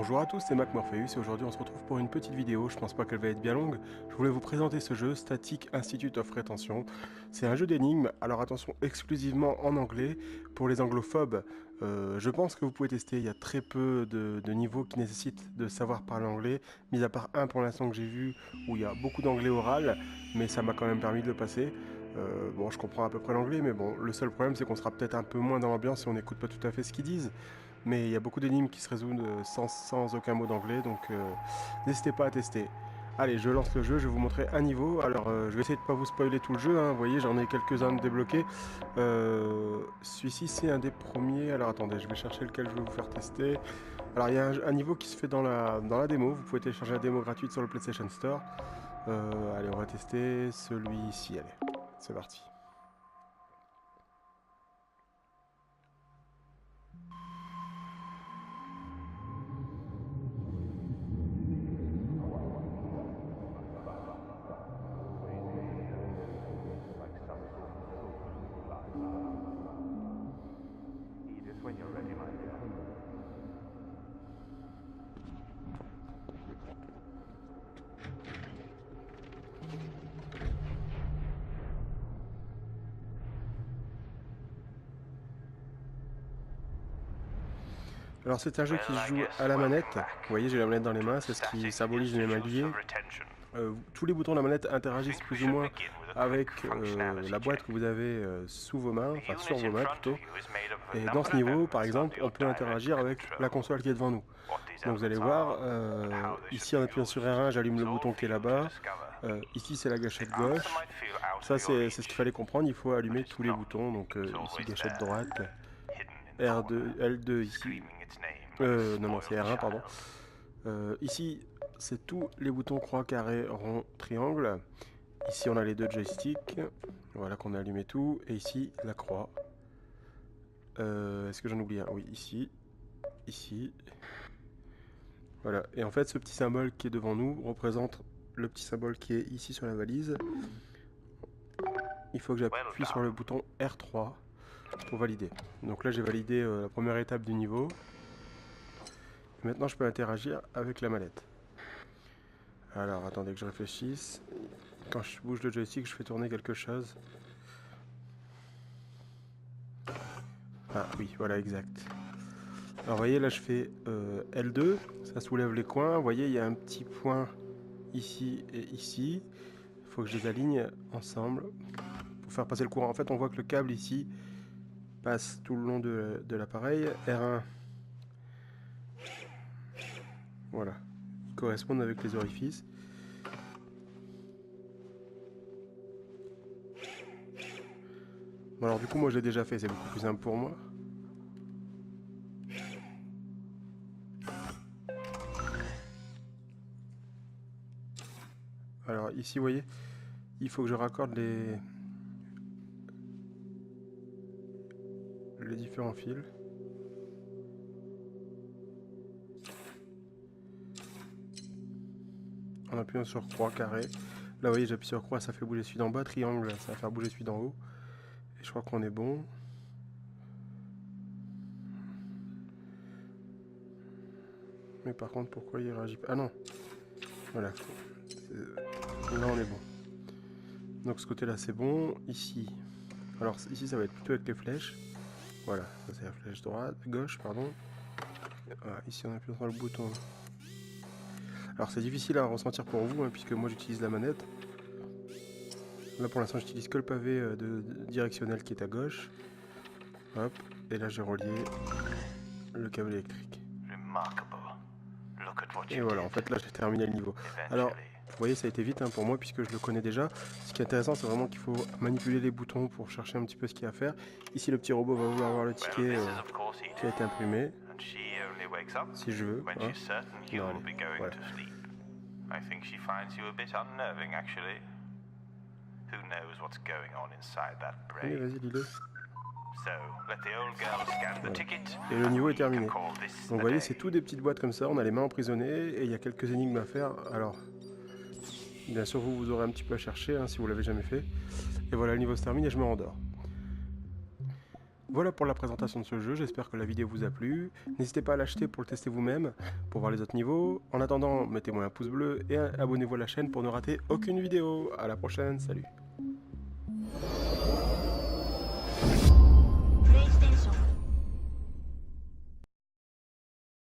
Bonjour à tous, c'est Mac Morpheus et aujourd'hui on se retrouve pour une petite vidéo, je pense pas qu'elle va être bien longue. Je voulais vous présenter ce jeu, Static Institute of Retention. C'est un jeu d'énigmes, alors attention exclusivement en anglais. Pour les anglophobes, je pense que vous pouvez tester, il y a très peu de niveaux qui nécessitent de savoir parler anglais, mis à part un pour l'instant que j'ai vu où il y a beaucoup d'anglais oral, mais ça m'a quand même permis de le passer. Bon, je comprends à peu près l'anglais, mais bon, le seul problème c'est qu'on sera peut-être un peu moins dans l'ambiance et on n'écoute pas tout à fait ce qu'ils disent. Mais il y a beaucoup d'énigmes qui se résolvent sans aucun mot d'anglais, donc n'hésitez pas à tester. Allez, je lance le jeu, je vais vous montrer un niveau. Alors, je vais essayer de ne pas vous spoiler tout le jeu, hein. Vous voyez, j'en ai quelques-uns de débloqués. Celui-ci, c'est un des premiers. Alors, attendez, je vais chercher lequel je vais vous faire tester. Alors, il y a un niveau qui se fait dans la démo. Vous pouvez télécharger la démo gratuite sur le PlayStation Store. Allez, on va tester celui-ci. Allez, c'est parti. When you're ready, my dear. Alors c'est un jeu qui se joue à la manette. Vous voyez, j'ai la manette dans les mains, c'est ce qui symbolise une main liée. Tous les boutons de la manette interagissent plus ou moins avec la boîte que vous avez sous vos mains, enfin sur vos mains plutôt. Et dans ce niveau, par exemple, on peut interagir avec la console qui est devant nous. Donc vous allez voir, ici en appuyant sur R1, j'allume le bouton qui est là-bas. Ici c'est la gâchette gauche. Ça c'est ce qu'il fallait comprendre, il faut allumer tous les boutons. Donc ici gâchette droite, R2, L2 ici. Non, c'est R1, pardon. Ici, c'est tous les boutons croix, carré, rond, triangle. Ici, on a les deux joysticks. Voilà qu'on a allumé tout. Et ici, la croix. Est-ce que j'en oublie un? Oui, ici. Ici. Voilà. Et en fait, ce petit symbole qui est devant nous représente le petit symbole qui est ici sur la valise. Il faut que j'appuie sur le bouton R3 pour valider. Donc là, j'ai validé la première étape du niveau. Maintenant, je peux interagir avec la mallette. Alors, attendez que je réfléchisse. Quand je bouge le joystick, je fais tourner quelque chose. Ah oui, voilà, exact. Alors, vous voyez, là, je fais L2. Ça soulève les coins. Vous voyez, il y a un petit point ici et ici. Il faut que je les aligne ensemble pour faire passer le courant. En fait, on voit que le câble ici passe tout le long de l'appareil. R1. Voilà. Ils correspondent avec les orifices. Bon alors du coup moi je l'ai déjà fait, c'est beaucoup plus simple pour moi. Alors ici vous voyez, il faut que je raccorde les différents fils. En appuyant sur croix, carré. Là vous voyez j'appuie sur croix, ça fait bouger celui d'en bas, triangle, ça va faire bouger celui d'en haut. Et je crois qu'on est bon. Mais par contre pourquoi il réagit pas? Ah non. Voilà. Là on est bon. Donc ce côté là c'est bon. Ici. Alors ici ça va être plutôt avec les flèches. Voilà, ça c'est la flèche droite, gauche, pardon. Voilà, ici on appuie sur le bouton. Alors c'est difficile à ressentir pour vous, hein, puisque moi j'utilise la manette. Là pour l'instant j'utilise que le pavé de directionnel qui est à gauche. Hop, et là j'ai relié le câble électrique. Et voilà, en fait là j'ai terminé le niveau. Alors, vous voyez ça a été vite hein, pour moi puisque je le connais déjà. Ce qui est intéressant c'est vraiment qu'il faut manipuler les boutons pour chercher un petit peu ce qu'il y a à faire. Ici le petit robot va vouloir voir le ticket qui a été imprimé. Si je veux. Hein. Non, allez, voilà. I think she finds you a bit unnerving, actually. Who knows what's going on inside that brain? Allez, vas-y, dis-le. So, let the old girl scan the ticket. Et le niveau est terminé. Donc, vous voyez, c'est tout des petites boîtes comme ça. On a les mains emprisonnées et il y a quelques énigmes à faire. Alors, bien sûr, vous aurez un petit peu à chercher hein, si vous l'avez jamais fait. Et voilà, le niveau se termine et je me rendors. Voilà pour la présentation de ce jeu, j'espère que la vidéo vous a plu. N'hésitez pas à l'acheter pour le tester vous-même, pour voir les autres niveaux. En attendant, mettez-moi un pouce bleu et abonnez-vous à la chaîne pour ne rater aucune vidéo. À la prochaine, salut.